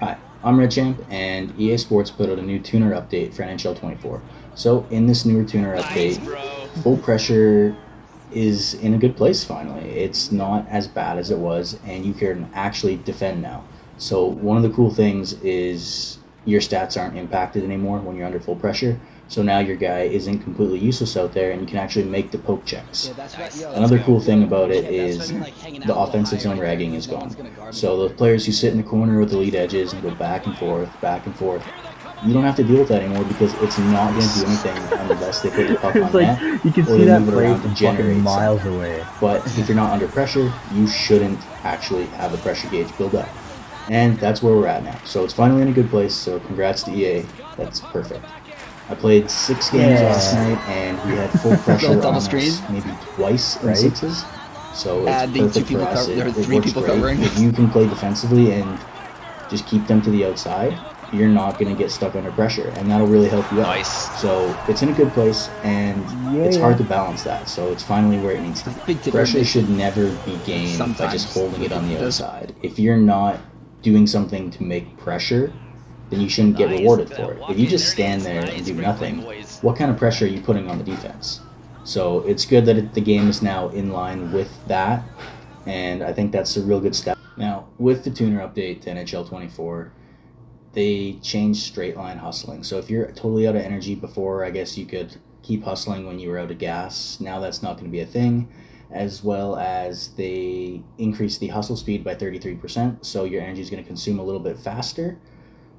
Hi, I'm Red Champ, and EA Sports put out a new tuner update for NHL 24. So, in this newer tuner update, full pressure is in a good place finally. It's not as bad as it was, and you can actually defend now. So, one of the cool things is your stats aren't impacted anymore when you're under full pressure. So now your guy isn't completely useless out there, and you can actually make the poke checks. Another cool thing about it is the offensive zone ragging is gone. So those players who sit in the corner with the lead edges and go back and forth, you don't have to deal with that anymore because it's not going to do anything unless they put the puck on net you can or see they that move it around to from generate miles something. away. But if you're not under pressure, you shouldn't actually have the pressure gauge build up. And that's where we're at now. So it's finally in a good place, so congrats to EA. That's perfect. I played 6 games last night, and we had full pressure on us maybe twice in sixes. So it's perfect for us. It works great. If you can play defensively and just keep them to the outside, you're not going to get stuck under pressure, and that'll really help you out. So it's in a good place, and it's hard to balance that. So it's finally where it needs to be. Pressure should never be gained by just holding it on the outside. If you're not doing something to make pressure, then you shouldn't get rewarded for it. If you just stand there and do nothing, what kind of pressure are you putting on the defense? So it's good that the game is now in line with that, and I think that's a real good step. Now, with the tuner update to NHL 24, they changed straight line hustling. So if you're totally out of energy before, I guess you could keep hustling when you were out of gas. Now that's not going to be a thing, as well as they increased the hustle speed by 33%, so your energy is going to consume a little bit faster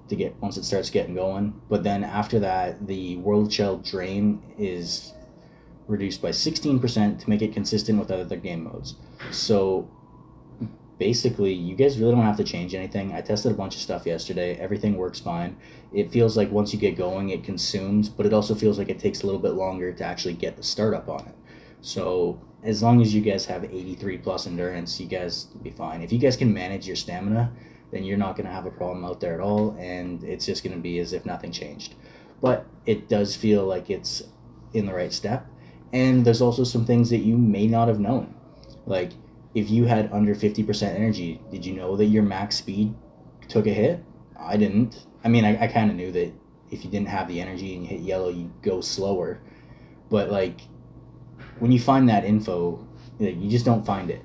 to get once it starts getting going. But then after that, the World Shell drain is reduced by 16% to make it consistent with other game modes. So basically, you guys really don't have to change anything. I tested a bunch of stuff yesterday. Everything works fine. It feels like once you get going, it consumes, but it also feels like it takes a little bit longer to actually get the startup on it. So as long as you guys have 83 plus endurance, you guys will be fine. If you guys can manage your stamina, then you're not going to have a problem out there at all, and it's just going to be as if nothing changed. But it does feel like it's in the right step, and there's also some things that you may not have known. Like, if you had under 50% energy, did you know that your max speed took a hit? I didn't. I mean, I kind of knew that if you didn't have the energy and you hit yellow, you'd go slower. But, like, when you find that info, you just don't find it.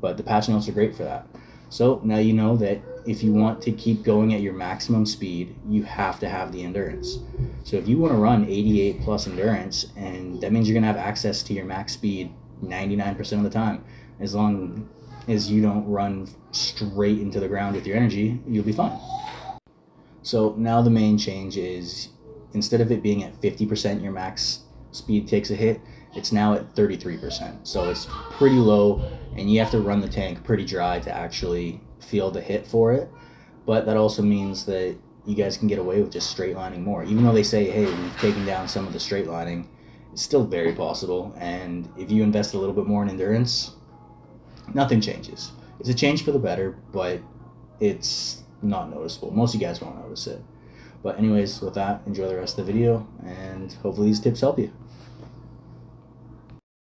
But the patch notes are great for that. So now you know that if you want to keep going at your maximum speed, you have to have the endurance. So if you want to run 88 plus endurance, and that means you're going to have access to your max speed 99% of the time. As long as you don't run straight into the ground with your energy, you'll be fine. So now the main change is, instead of it being at 50% your max speed takes a hit, it's now at 33%. So it's pretty low, and you have to run the tank pretty dry to actually feel the hit for it. But that also means that you guys can get away with just straight lining more. Even though they say, hey, we've taken down some of the straight lining, it's still very possible. And if you invest a little bit more in endurance, nothing changes. It's a change for the better, but it's not noticeable. Most of you guys won't notice it. But anyways, with that, enjoy the rest of the video, and hopefully these tips help you.